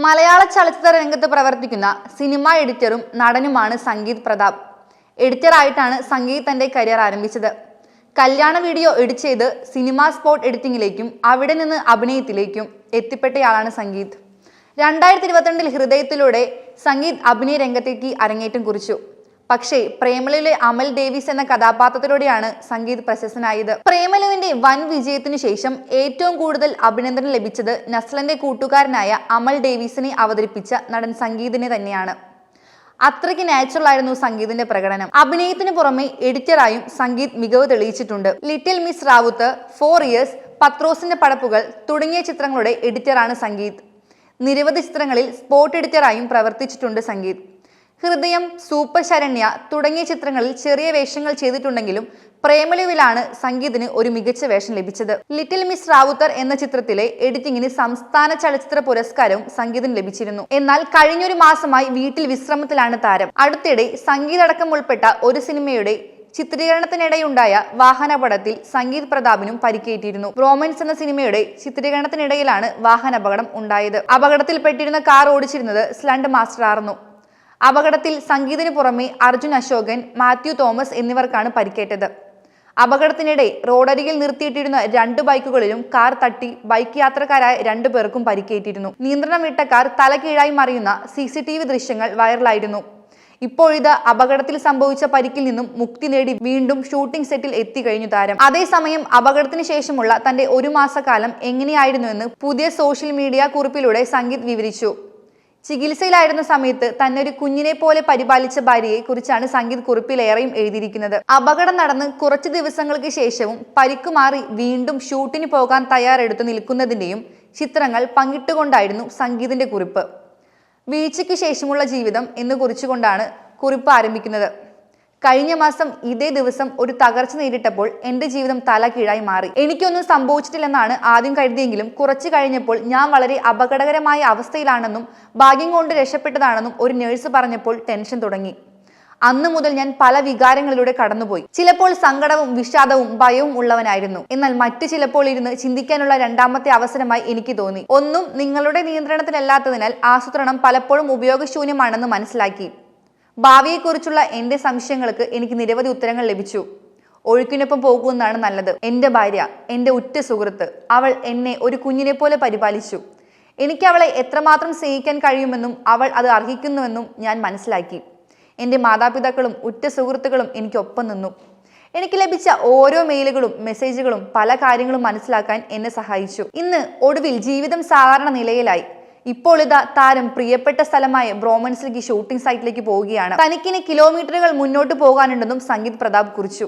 മലയാള ചലച്ചിത്ര രംഗത്ത് പ്രവർത്തിക്കുന്ന സിനിമ എഡിറ്ററും നടനുമാണ് സംഗീത് പ്രതാപ്. എഡിറ്ററായിട്ടാണ് സംഗീത് തന്റെ കരിയർ ആരംഭിച്ചത്. കല്യാണ വീഡിയോ എഡിറ്റ് ചെയ്ത് സിനിമ സ്പോട്ട് എഡിറ്റിംഗിലേക്കും അവിടെ നിന്ന് അഭിനയത്തിലേക്കും എത്തിപ്പെട്ടയാളാണ് സംഗീത്. 2022 ഹൃദയത്തിലൂടെ സംഗീത് അഭിനയ രംഗത്തേക്ക് അരങ്ങേറ്റം കുറിച്ചു. പക്ഷേ പ്രേമലുവിലെ അമൽ ഡേവിസ് എന്ന കഥാപാത്രത്തിലൂടെയാണ് സംഗീത് പ്രശസ്തനായത്. പ്രേമലുവിന്റെ വൻ വിജയത്തിനു ശേഷം ഏറ്റവും കൂടുതൽ അഭിനന്ദനം ലഭിച്ചത് നസ്ലന്റെ കൂട്ടുകാരനായ അമൽ ഡേവിസിനെ അവതരിപ്പിച്ച നടൻ സംഗീതിനെ തന്നെയാണ്. അത്രയ്ക്ക് നാച്ചുറൽ ആയിരുന്നു സംഗീതിന്റെ പ്രകടനം. അഭിനയത്തിന് പുറമെ എഡിറ്ററായും സംഗീത് മികവ് തെളിയിച്ചിട്ടുണ്ട്. ലിറ്റിൽ മിസ് റാവുത്ത്, 4 ഇയേഴ്സ്, പത്രോസിന്റെ പടപ്പുകൾ തുടങ്ങിയ ചിത്രങ്ങളുടെ എഡിറ്ററാണ് സംഗീത്. നിരവധി ചിത്രങ്ങളിൽ സ്പോട്ട് എഡിറ്ററായും പ്രവർത്തിച്ചിട്ടുണ്ട് സംഗീത്. ഹൃദയം, സൂപ്പർ ശരണ്യ തുടങ്ങിയ ചിത്രങ്ങളിൽ ചെറിയ വേഷങ്ങൾ ചെയ്തിട്ടുണ്ടെങ്കിലും പ്രേമലുവിലാണ് സംഗീതിന് ഒരു മികച്ച വേഷം ലഭിച്ചത്. ലിറ്റിൽ മിസ് റാവുത്തർ എന്ന ചിത്രത്തിലെ എഡിറ്റിംഗിന് സംസ്ഥാന ചലച്ചിത്ര പുരസ്കാരവും സംഗീതിന് ലഭിച്ചിരുന്നു. എന്നാൽ കഴിഞ്ഞൊരു മാസമായി വീട്ടിൽ വിശ്രമത്തിലാണ് താരം. അടുത്തിടെ സംഗീത് അടക്കം ഉൾപ്പെട്ട ഒരു സിനിമയുടെ ചിത്രീകരണത്തിനിടെയുണ്ടായ വാഹനാപകടത്തിൽ സംഗീത് പ്രതാപിനും പരിക്കേറ്റിരുന്നു. റോമൻസ് എന്ന സിനിമയുടെ ചിത്രീകരണത്തിനിടയിലാണ് വാഹനാപകടം ഉണ്ടായത്. അപകടത്തിൽപ്പെട്ടിരുന്ന കാർ ഓടിച്ചിരുന്നത് സ്ലണ്ട് മാസ്റ്റർ ആയിരുന്നു. അപകടത്തിൽ സംഗീതിന് പുറമെ അർജുൻ അശോകൻ, മാത്യു തോമസ് എന്നിവർക്കാണ് പരിക്കേറ്റത്. അപകടത്തിനിടെ റോഡരികിൽ നിർത്തിയിട്ടിരുന്ന 2 ബൈക്കുകളിലും കാർ തട്ടി ബൈക്ക് യാത്രക്കാരായ 2 പേർക്കും പരിക്കേറ്റിരുന്നു. നിയന്ത്രണം വിട്ട കാർ തലകീഴായി മറിയുന്ന CCTV ദൃശ്യങ്ങൾ വൈറലായിരുന്നു. ഇപ്പോഴിത് അപകടത്തിൽ സംഭവിച്ച പരിക്കിൽ നിന്നും മുക്തി നേടി വീണ്ടും ഷൂട്ടിംഗ് സെറ്റിൽ എത്തിക്കഴിഞ്ഞു താരം. അതേസമയം അപകടത്തിന് ശേഷമുള്ള തന്റെ 1 മാസക്കാലം എങ്ങനെയായിരുന്നുവെന്ന് പുതിയ സോഷ്യൽ മീഡിയ കുറിപ്പിലൂടെ സംഗീത് വിവരിച്ചു. ചികിത്സയിലായിരുന്ന സമയത്ത് തന്നെ ഒരു കുഞ്ഞിനെ പോലെ പരിപാലിച്ച ഭാര്യയെ കുറിച്ചാണ് സംഗീത് കുറിപ്പിലേറെയും എഴുതിയിരിക്കുന്നത്. അപകടം നടന്ന് കുറച്ച് ദിവസങ്ങൾക്ക് ശേഷവും പരിക്കുമാറി വീണ്ടും ഷൂട്ടിന് പോകാൻ തയ്യാറെടുത്തു നിൽക്കുന്നതിന്റെയും ചിത്രങ്ങൾ പങ്കിട്ടുകൊണ്ടായിരുന്നു സംഗീതിന്റെ കുറിപ്പ്. വീഴ്ചയ്ക്ക് ശേഷമുള്ള ജീവിതം എന്ന് കുറിച്ചുകൊണ്ടാണ് കുറിപ്പ് ആരംഭിക്കുന്നത്. കഴിഞ്ഞ മാസം ഇതേ ദിവസം ഒരു തകർച്ച നേരിട്ടപ്പോൾ എന്റെ ജീവിതം തലകീഴായി മാറി. എനിക്കൊന്നും സംഭവിച്ചിട്ടില്ലെന്നാണ് ആദ്യം കരുതിയെങ്കിലും കുറച്ചു കഴിഞ്ഞപ്പോൾ ഞാൻ വളരെ അപകടകരമായ അവസ്ഥയിലാണെന്നും ഭാഗ്യം കൊണ്ട് രക്ഷപ്പെട്ടതാണെന്നും ഒരു നഴ്സ് പറഞ്ഞപ്പോൾ ടെൻഷൻ തുടങ്ങി. അന്നു മുതൽ ഞാൻ പല വികാരങ്ങളിലൂടെ കടന്നുപോയി. ചിലപ്പോൾ സങ്കടവും വിഷാദവും ഭയവും ഉള്ളവനായിരുന്നു. എന്നാൽ മറ്റു ചിലപ്പോൾ ഇരുന്ന് ചിന്തിക്കാനുള്ള രണ്ടാമത്തെ അവസരമായി എനിക്ക് തോന്നി. ഒന്നും നിങ്ങളുടെ നിയന്ത്രണത്തിലല്ലാത്തതിനാൽ ആസൂത്രണം പലപ്പോഴും ഉപയോഗശൂന്യമാണെന്ന് മനസ്സിലാക്കി. ഭാവിയെക്കുറിച്ചുള്ള എന്റെ സംശയങ്ങൾക്ക് എനിക്ക് നിരവധി ഉത്തരങ്ങൾ ലഭിച്ചു. ഒഴുക്കിനൊപ്പം പോകുന്നതാണ് നല്ലത്. എന്റെ ഭാര്യ, എന്റെ ഉറ്റ സുഹൃത്ത്, അവൾ എന്നെ ഒരു കുഞ്ഞിനെ പോലെ പരിപാലിച്ചു. എനിക്ക് അവളെ എത്രമാത്രം സ്നേഹിക്കാൻ കഴിയുമെന്നും അവൾ അത് അർഹിക്കുന്നുവെന്നും ഞാൻ മനസ്സിലാക്കി. എന്റെ മാതാപിതാക്കളും ഉറ്റ സുഹൃത്തുക്കളും എനിക്കൊപ്പം നിന്നു. എനിക്ക് ലഭിച്ച ഓരോ മെയിലുകളും മെസ്സേജുകളും പല കാര്യങ്ങളും മനസ്സിലാക്കാൻ എന്നെ സഹായിച്ചു. ഇന്ന് ഒടുവിൽ ജീവിതം സാധാരണ നിലയിലായി. ഇപ്പോൾ ഇതാ താരം പ്രിയപ്പെട്ട സ്ഥലമായ ബ്രോമൻസിലേക്ക് ഷൂട്ടിംഗ് സൈറ്റിലേക്ക് പോവുകയാണ്. തനിക്കിനി കിലോമീറ്ററുകൾ മുന്നോട്ട് പോകാനുണ്ടെന്നും സംഗീത് പ്രതാപ് കുറിച്ചു.